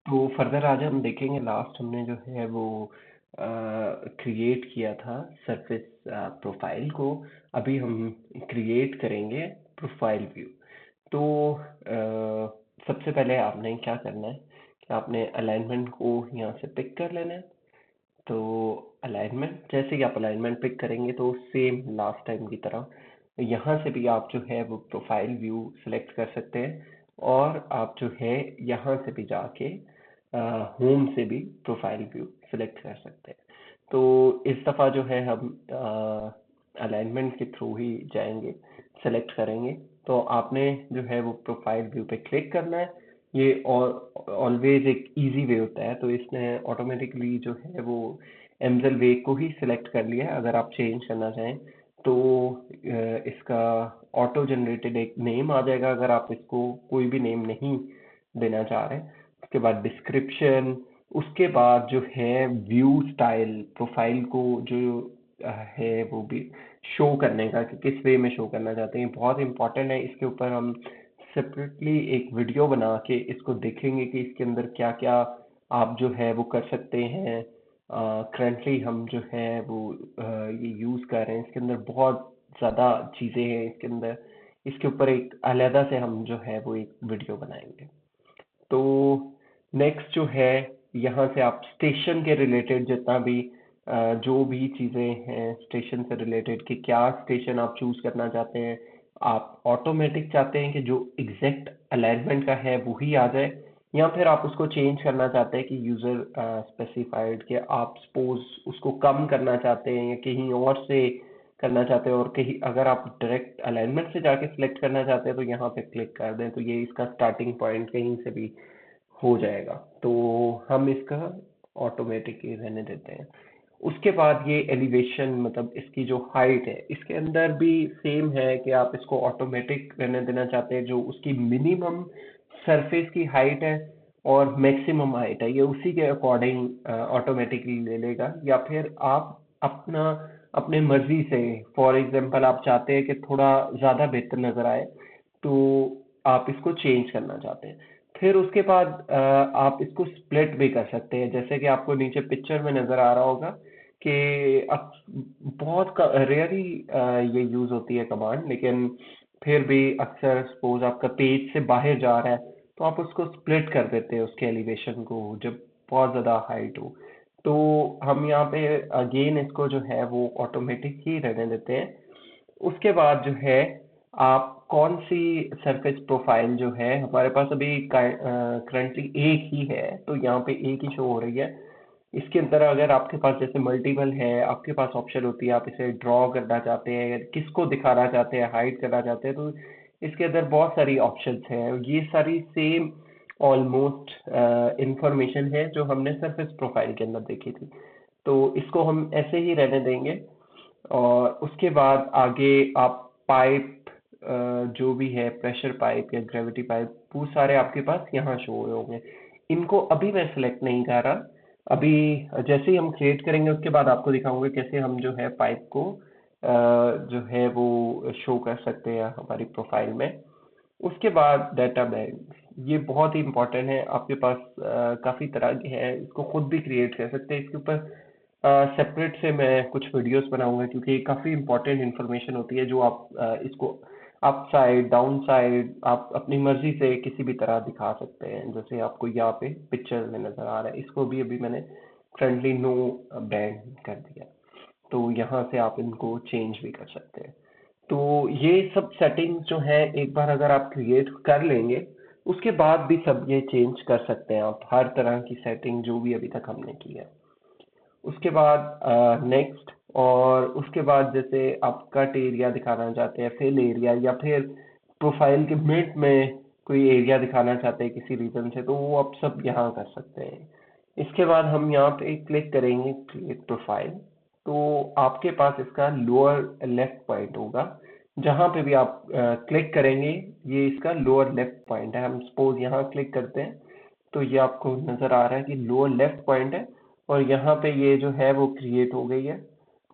तो फर्दर आज हम देखेंगे लास्ट हमने जो है वो क्रिएट किया था सरफेस प्रोफाइल को। अभी हम क्रिएट करेंगे प्रोफाइल व्यू। तो सबसे पहले आपने क्या करना है कि आपने अलाइनमेंट को यहाँ से पिक कर लेना है। तो अलाइनमेंट जैसे कि आप अलाइनमेंट पिक करेंगे तो सेम लास्ट टाइम की तरह यहाँ से भी आप जो है वो प्रोफाइल व्यू सिलेक्ट कर सकते हैं। और आप जो है यहाँ से भी जाके होम से भी प्रोफाइल व्यू सिलेक्ट कर सकते हैं। तो इस दफ़ा जो है हम अलाइनमेंट के थ्रू ही जाएंगे, सेलेक्ट करेंगे। तो आपने जो है वो प्रोफाइल व्यू पे क्लिक करना है। ये ऑलवेज एक इजी वे होता है, तो इसने ऑटोमेटिकली जो है वो एमजेल वे को ही सिलेक्ट कर लिया है। अगर आप चेंज करना चाहें तो इसका ऑटो जनरेटेड एक नेम आ जाएगा अगर आप इसको कोई भी नेम नहीं देना चाह रहे हैं। उसके बाद डिस्क्रिप्शन, उसके बाद जो है व्यू स्टाइल, प्रोफाइल को जो है वो भी शो करने का कि किस वे में शो करना चाहते हैं, बहुत इंपॉर्टेंट है। इसके ऊपर हम सेपरेटली एक वीडियो बना के इसको देखेंगे कि इसके अंदर क्या क्या आप जो है वो कर सकते हैं। करंटली हम जो है वो ये यूज़ कर रहे हैं, इसके अंदर बहुत ज़्यादा चीज़ें हैं इसके अंदर। इसके ऊपर एक अलहदा से हम जो है वो एक वीडियो बनाएंगे। तो नेक्स्ट जो है यहाँ से आप स्टेशन के रिलेटेड जितना भी जो भी चीज़ें हैं स्टेशन से रिलेटेड कि क्या स्टेशन आप चूज़ करना चाहते हैं। आप ऑटोमेटिक चाहते हैं कि जो एग्जैक्ट अलाइनमेंट का है वही आ जाए, या फिर आप उसको चेंज करना चाहते हैं कि यूज़र स्पेसिफाइड कि आप सपोज उसको कम करना चाहते हैं या कहीं और से करना चाहते हैं। और कहीं अगर आप डायरेक्ट अलाइनमेंट से जाके सिलेक्ट करना चाहते हैं तो यहाँ पे क्लिक कर दें, तो ये इसका स्टार्टिंग पॉइंट कहीं से भी हो जाएगा। तो हम इसका ऑटोमेटिक ही रहने देते हैं। उसके बाद ये एलिवेशन मतलब इसकी जो हाइट है इसके अंदर भी सेम है कि आप इसको ऑटोमेटिक रहने देना चाहते हैं। जो उसकी मिनिमम सरफेस की हाइट है और मैक्सिमम हाइट है ये उसी के अकॉर्डिंग ऑटोमेटिकली ले लेगा, या फिर आप अपना अपने मर्जी से, फॉर एग्जांपल आप चाहते हैं कि थोड़ा ज़्यादा बेहतर नज़र आए तो आप इसको चेंज करना चाहते हैं। फिर उसके बाद आप इसको स्प्लिट भी कर सकते हैं, जैसे कि आपको नीचे पिक्चर में नज़र आ रहा होगा कि अब बहुत रेयरली ये यूज़ होती है कमांड, लेकिन फिर भी अक्सर सपोज आपका पेज से बाहर जा रहा है तो आप उसको स्प्लिट कर देते हैं उसके एलिवेशन को जब बहुत ज़्यादा हाइट हो। तो हम यहाँ पे अगेन इसको जो है वो ऑटोमेटिक ही रहने देते हैं। उसके बाद जो है आप कौन सी सरफेस प्रोफाइल जो है हमारे पास अभी करंटली एक ही है, तो यहाँ पे एक ही शो हो रही है। इसके अंदर अगर आपके पास जैसे मल्टीपल है, आपके पास ऑप्शन होती है, आप इसे ड्रॉ करना चाहते हैं, किसको दिखाना चाहते हैं, हाइड करना चाहते हैं, तो इसके अंदर बहुत सारी ऑप्शंस हैं। ये सारी सेम ऑलमोस्ट इंफॉर्मेशन है जो हमने सरफेस प्रोफाइल के अंदर देखी थी। तो इसको हम ऐसे ही रहने देंगे। और उसके बाद आगे आप पाइप जो भी है प्रेशर पाइप या ग्रेविटी पाइप वो सारे आपके पास यहाँ शो हुए होंगे। इनको अभी मैं सिलेक्ट नहीं कर रहा। अभी जैसे ही हम क्रिएट करेंगे उसके बाद आपको दिखाऊंगा कैसे हम जो है पाइप को जो है वो शो कर सकते हैं हमारी प्रोफाइल में। उसके बाद डाटा बैंक, ये बहुत ही इंपॉर्टेंट है। आपके पास काफ़ी तरह के हैं, इसको खुद भी क्रिएट कर सकते हैं। इसके ऊपर सेपरेट से मैं कुछ वीडियोस बनाऊंगा क्योंकि ये काफ़ी इंपॉर्टेंट इन्फॉर्मेशन होती है जो आप इसको अप साइड डाउन साइड आप अपनी मर्जी से किसी भी तरह दिखा सकते हैं। जैसे आपको यहाँ पे पिक्चर में नज़र आ रहा है, इसको भी अभी मैंने फ्रेंडली नो बैंड कर दिया, तो यहाँ से आप इनको चेंज भी कर सकते हैं। तो ये सब सेटिंग्स जो है एक बार अगर आप क्रिएट कर लेंगे उसके बाद भी सब ये चेंज कर सकते हैं आप, हर तरह की सेटिंग जो भी अभी तक हमने की है। उसके बाद नेक्स्ट, और उसके बाद जैसे आप कट एरिया दिखाना चाहते हैं, फिल एरिया, या फिर प्रोफाइल के मिड में कोई एरिया दिखाना चाहते हैं किसी रीजन से, तो वो आप सब यहाँ कर सकते हैं। इसके बाद हम यहाँ पे क्लिक करेंगे क्रिएट प्रोफाइल। तो आपके पास इसका लोअर लेफ्ट पॉइंट होगा, जहाँ पे भी आप क्लिक करेंगे ये इसका लोअर लेफ्ट पॉइंट है। हम सपोज यहाँ क्लिक करते हैं तो ये आपको नज़र आ रहा है कि लोअर लेफ्ट पॉइंट है, और यहाँ पे ये जो है वो क्रिएट हो गई है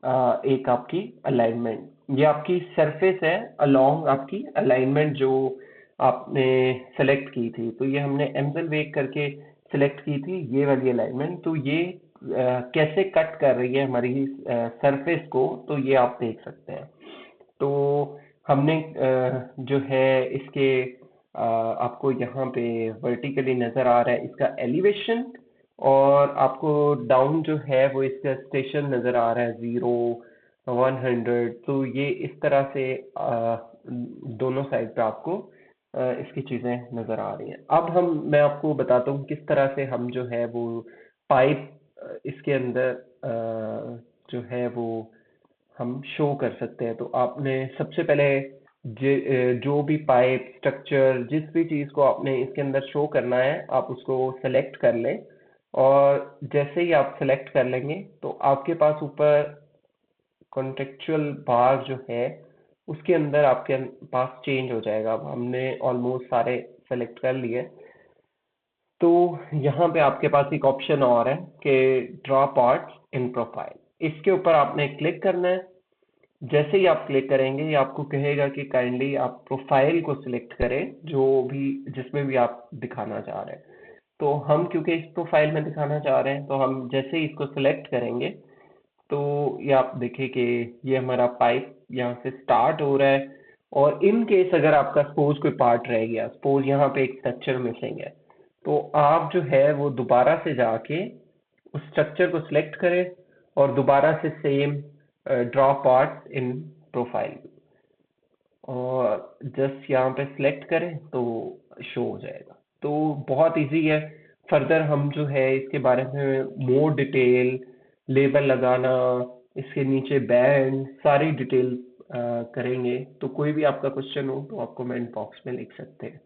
एक आपकी अलाइनमेंट। ये आपकी सरफेस है अलोंग आपकी अलाइनमेंट जो आपने सेलेक्ट की थी। तो ये हमने एमजेल वेक करके सिलेक्ट की थी ये वाली अलाइनमेंट, तो ये कैसे कट कर रही है हमारी सरफेस को, तो ये आप देख सकते हैं। तो हमने जो है इसके आपको यहाँ पे वर्टिकली नज़र आ रहा है इसका एलिवेशन, और आपको डाउन जो है वो इसका स्टेशन नज़र आ रहा है 0 100। तो ये इस तरह से दोनों साइड पे आपको इसकी चीज़ें नज़र आ रही हैं। अब मैं आपको बताता हूँ किस तरह से हम जो है वो पाइप इसके अंदर जो है वो हम शो कर सकते हैं। तो आपने सबसे पहले जो भी पाइप स्ट्रक्चर जिस भी चीज़ को आपने इसके अंदर शो करना है आप उसको सेलेक्ट कर लें, और जैसे ही आप सेलेक्ट कर लेंगे तो आपके पास ऊपर कॉन्टेक्चुअल बार जो है उसके अंदर आपके पास चेंज हो जाएगा। अब हमने ऑलमोस्ट सारे सेलेक्ट कर लिए, तो यहाँ पे आपके पास एक ऑप्शन और है कि ड्रॉ पार्ट्स इन प्रोफाइल। इसके ऊपर आपने क्लिक करना है। जैसे ही आप क्लिक करेंगे ये आपको कहेगा कि काइंडली आप प्रोफाइल को सिलेक्ट करें जो भी जिसमें भी आप दिखाना चाह रहे हैं। तो हम क्योंकि इस प्रोफाइल में दिखाना चाह रहे हैं तो हम जैसे ही इसको सिलेक्ट करेंगे तो ये आप देखिए कि ये हमारा पाइप यहाँ से स्टार्ट हो रहा है। और इन केस अगर आपका सपोज कोई पार्ट रह गया, सपोज यहाँ पे एक स्ट्रक्चर मिसिंग है, तो आप जो है वो दोबारा से जाके उस स्ट्रक्चर को सिलेक्ट करें और दोबारा से same draw part in profile, और जस्ट यहाँ पे सिलेक्ट करें तो शो हो जाएगा। तो बहुत इजी है। फर्दर हम जो है इसके बारे में मोर डिटेल, लेबल लगाना, इसके नीचे बैंड, सारी डिटेल करेंगे। तो कोई भी आपका क्वेश्चन हो तो आप कमेंट बॉक्स में लिख सकते हैं।